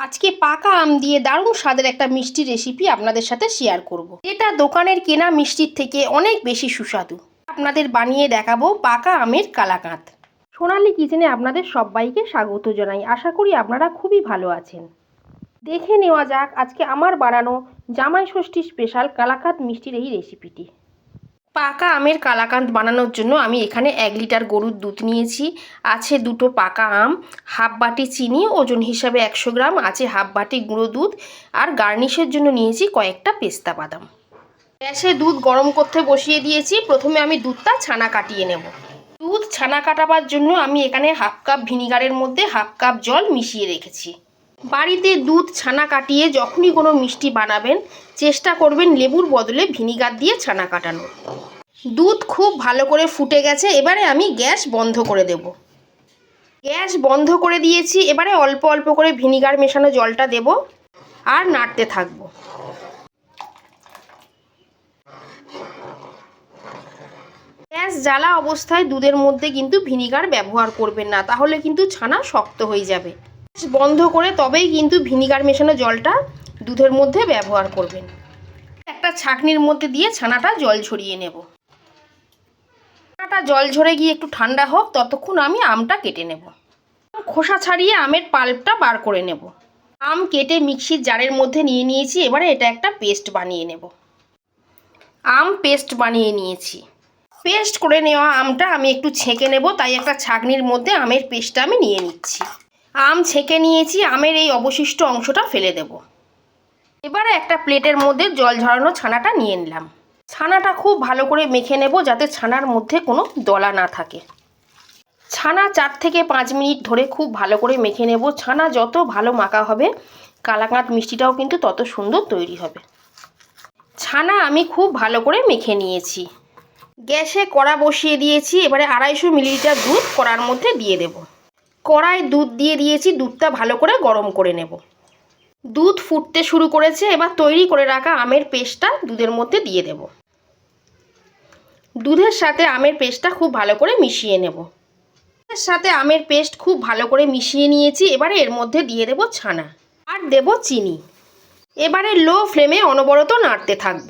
আজকে পাকা আম দিয়ে দারুণ স্বাদের একটা মিষ্টি রেসিপি আপনাদের সাথে শেয়ার করব। এটা দোকানের কেনা মিষ্টির থেকে অনেক বেশি সুস্বাদু। আপনাদের বানিয়ে দেখাবো পাকা আমের কালাকাঁদ। সোনালী কিচেনে আপনাদের সবাইকে স্বাগত জানাই। আশা করি আপনারা খুবই ভালো আছেন। দেখে নেওয়া যাক আজকে আমার বানানো জামাই ষষ্ঠী স্পেশাল কালাকাঁদ মিষ্টির এই রেসিপিটি। পাকা আমের কালাকাঁদ বানানোর জন্য আমি এখানে 1 লিটার গরুর দুধ নিয়েছি, আছে 2টো পাকা আম, হাফ বাটি চিনি, ওজন হিসাবে 100 গ্রাম, আছে হাফ বাটি গুঁড়ো দুধ, আর গার্নিশের জন্য নিয়েছি কয়েকটা পেস্তা বাদাম। গ্যাসে দুধ গরম করতে বসিয়ে দিয়েছি। প্রথমে আমি দুধটা ছানা কাটিয়ে নেব। দুধ ছানা কাটাবার জন্য আমি এখানে হাফ কাপ ভিনিগারের মধ্যে হাফ কাপ জল মিশিয়ে রেখেছি। বাড়িতে দুধ ছানা কাটিয়ে যখনই কোনো মিষ্টি বানাবেন চেষ্টা করবেন লেবুর বদলে ভিনিগার দিয়ে ছানা কাটানোর। দুধ খুব ভালো করে ফুটে গেছে, এবারে আমি গ্যাস বন্ধ করে দেব। গ্যাস বন্ধ করে দিয়েছি। এবারে অল্প অল্প করে ভিনিগার মেশানো জলটা দেব আর নাড়তে থাকব। গ্যাস জ্বালা অবস্থায় দুধের মধ্যে কিন্তু ভিনিগার ব্যবহার করবেন না, তাহলে কিন্তু ছানা শক্ত হয়ে যাবে। গ্যাস বন্ধ করে তবেই কিন্তু ভিনিগার মেশানো জলটা দুধের মধ্যে ব্যবহার করবেন। একটা ছাঁকনির মধ্যে দিয়ে ছানাটা জল ঝরিয়ে নেব। ছানাটা জল ঝরে গিয়ে একটু ঠান্ডা হোক, ততক্ষণ আমি আমটা কেটে নেব। খোসা ছাড়িয়ে আমের পাল্পটা বার করে নেব। আম কেটে মিক্সির জারের মধ্যে নিয়ে নিয়েছি। এবারে এটা একটা পেস্ট বানিয়ে নেব। আম পেস্ট বানিয়ে নিয়েছি। পেস্ট করে নেওয়া আমটা আমি একটু ছেঁকে নেব, তাই একটা ছাঁকনির মধ্যে আমের পেস্টটা আমি নিয়ে নিচ্ছি। আম ছেঁকে নিয়েছি, আমের এই অবশিষ্ট অংশটা ফেলে দেব। এবারে একটা প্লেটের মধ্যে জল ঝরানো ছানাটা নিয়ে নিলাম। ছানাটা খুব ভালো করে মেখে নেব, যাতে ছানার মধ্যে কোনো দলা না থাকে। ছানা 4 থেকে 5 মিনিট ধরে খুব ভালো করে মেখে নেব। ছানা যত ভালো মাখা হবে কালাকাঁদ মিষ্টিটাও কিন্তু তত সুন্দর তৈরি হবে। ছানা আমি খুব ভালো করে মেখে নিয়েছি। গ্যাসে কড়া বসিয়ে দিয়েছি। এবারে 250 মিলিলিটার দুধ কড়ার মধ্যে দিয়ে দেব। কড়ায় দুধ দিয়ে দিয়েছি, দুধটা ভালো করে গরম করে নেব। দুধ ফুটতে শুরু করেছে। এবার তৈরি করে রাখা আমের পেস্টটা দুধের মধ্যে দিয়ে দেব। দুধের সাথে আমের পেস্টটা খুব ভালো করে মিশিয়ে নেব। দুধের সাথে আমের পেস্ট খুব ভালো করে মিশিয়ে নিয়েছি। এবারে এর মধ্যে দিয়ে দেব ছানা আর দেব চিনি। এবারে লো ফ্লেমে অনবরত নাড়তে থাকব।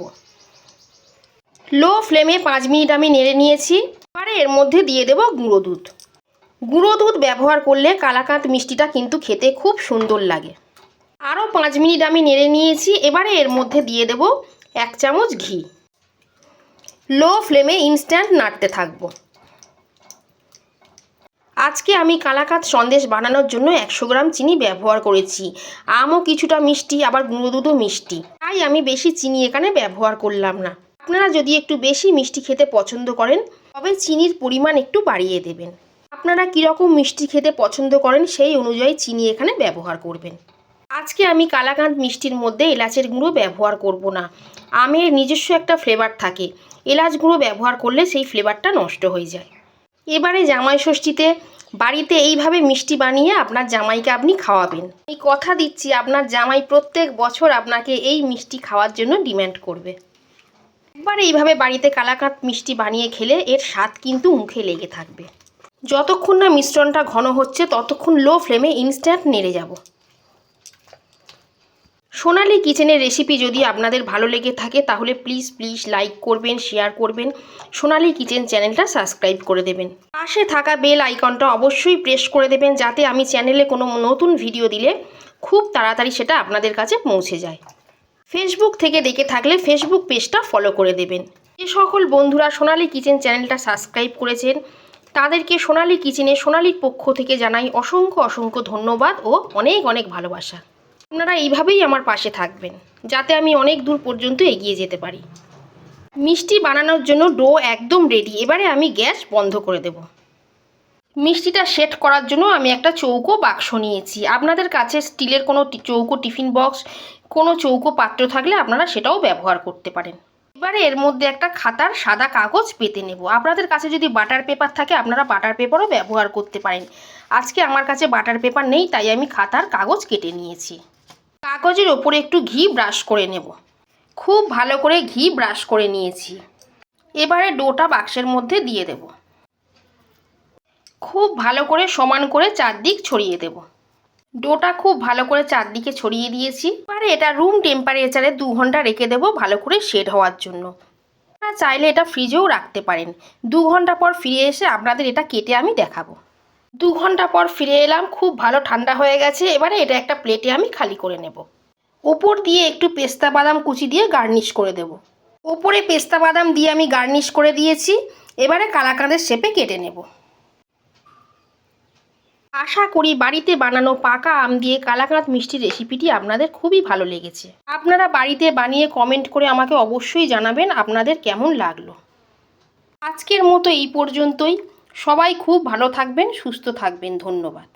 লো ফ্লেমে 5 মিনিট আমি নেড়ে নিয়েছি। এবারে এর মধ্যে দিয়ে দেব গুঁড়ো দুধ। গুঁড়ো দুধ ব্যবহার করলে কালাকাঁদ মিষ্টিটা কিন্তু খেতে খুব সুন্দর লাগে। আরও 5 মিনিট আমি নেড়ে নিয়েছি। এবারে এর মধ্যে দিয়ে দেব 1 চামচ ঘি। লো ফ্লেমে ইনস্ট্যান্ট নাড়তে থাকব। আজকে আমি কালাকাঁদ সন্দেশ বানানোর জন্য 100 গ্রাম চিনি ব্যবহার করেছি। আমও কিছুটা মিষ্টি, আবার গুঁড়ো দুধও মিষ্টি, তাই আমি বেশি চিনি এখানে ব্যবহার করলাম না। আপনারা যদি একটু বেশি মিষ্টি খেতে পছন্দ করেন তবে চিনির পরিমাণ একটু বাড়িয়ে দেবেন। আপনারা কীরকম মিষ্টি খেতে পছন্দ করেন সেই অনুযায়ী চিনি এখানে ব্যবহার করবেন। আজকে আমি কালাকাঁদ মিষ্টির মধ্যে এলাচের গুঁড়ো ব্যবহার করব না। আমের নিজস্ব একটা ফ্লেভার থাকে, এলাচ গুঁড়ো ব্যবহার করলে সেই ফ্লেভারটা নষ্ট হয়ে যায়। এবারে জামাই ষষ্ঠীতে বাড়িতে এইভাবে মিষ্টি বানিয়ে আপনার জামাইকে আপনি খাওয়াবেন। এই কথা দিচ্ছি, আপনার জামাই প্রত্যেক বছর আপনাকে এই মিষ্টি খাওয়ার জন্য ডিমান্ড করবে। একবার এইভাবে বাড়িতে কালাকাঁদ মিষ্টি বানিয়ে খেলে এর স্বাদ কিন্তু মুখে লেগে থাকবে। যতক্ষণ না মিশ্রণটা ঘন হচ্ছে ততক্ষণ লো ফ্লেমে ইনস্ট্যান্ট নেড়ে যাব। সোনালী কিচেনের রেসিপি যদি আপনাদের ভালো লেগে থাকে তাহলে প্লিজ লাইক করবেন, শেয়ার করবেন, সোনালী কিচেন চ্যানেলটা সাবস্ক্রাইব করে দেবেন। পাশে থাকা বেল আইকনটা অবশ্যই প্রেস করে দেবেন, যাতে আমি চ্যানেলে কোনো নতুন ভিডিও দিলে খুব তাড়াতাড়ি সেটা আপনাদের কাছে পৌঁছে যায়। ফেসবুক থেকে দেখে থাকলে ফেসবুক পেজটা ফলো করে দেবেন। যে সকল বন্ধুরা সোনালী কিচেন চ্যানেলটা সাবস্ক্রাইব করেছেন তাদেরকে সোনালী কিচেনে সোনালীর পক্ষ থেকে জানাই অসংখ্য ধন্যবাদ ও অনেক ভালোবাসা। আপনারা এইভাবেই আমার পাশে থাকবেন, যাতে আমি অনেক দূর পর্যন্ত এগিয়ে যেতে পারি। মিষ্টি বানানোর জন্য ডো একদম রেডি। এবারে আমি গ্যাস বন্ধ করে দেব। মিষ্টিটা সেট করার জন্য আমি একটা চৌকো বাক্স নিয়েছি। আপনাদের কাছে স্টিলের কোনো চৌকো টিফিন বক্স, কোনো চৌকো পাত্র থাকলে আপনারা সেটাও ব্যবহার করতে পারেন। এবারে এর মধ্যে একটা খাতার সাদা কাগজ পেতে নেব। আপনাদের কাছে যদি বাটার পেপার থাকে আপনারা বাটার পেপারও ব্যবহার করতে পারেন। আজকে আমার কাছে বাটার পেপার নেই, তাই আমি খাতার কাগজ কেটে নিয়েছি। কাগজের ওপরে একটু ঘি ব্রাশ করে নেব। খুব ভালো করে ঘি ব্রাশ করে নিয়েছি। এবারে ডোটা বাক্সের মধ্যে দিয়ে দেব। খুব ভালো করে সমান করে চারদিক ছড়িয়ে দেব। ডোটা খুব ভালো করে চারদিকে ছড়িয়ে দিয়েছি। এবারে এটা রুম টেম্পারেচারে 2 ঘন্টা রেখে দেবো ভালো করে সেট হওয়ার জন্য। আপনারা চাইলে এটা ফ্রিজেও রাখতে পারেন। 2 ঘন্টা পর ফিরে এসে আপনাদের এটা কেটে আমি দেখাবো। 2 ঘন্টা পর ফিরে এলাম, খুব ভালো ঠান্ডা হয়ে গেছে। এবারে এটা একটা প্লেটে আমি খালি করে নেব। ওপর দিয়ে একটু পেস্তা বাদাম কুচি দিয়ে গার্নিশ করে দেব। ওপরে পেস্তা বাদাম দিয়ে আমি গার্নিশ করে দিয়েছি। এবারে কালাকাঁদের শেপে কেটে নেব। আশা করি বাড়িতে বানানো পাকা আম দিয়ে কালাকাঁদ মিষ্টি রেসিপিটি আপনাদের খুবই ভালো লেগেছে। আপনারা বাড়িতে বানিয়ে কমেন্ট করে আমাকে অবশ্যই জানাবেন আপনাদের কেমন লাগলো। আজকের মতো এই পর্যন্তই। সবাই খুব ভালো থাকবেন, সুস্থ থাকবেন। ধন্যবাদ।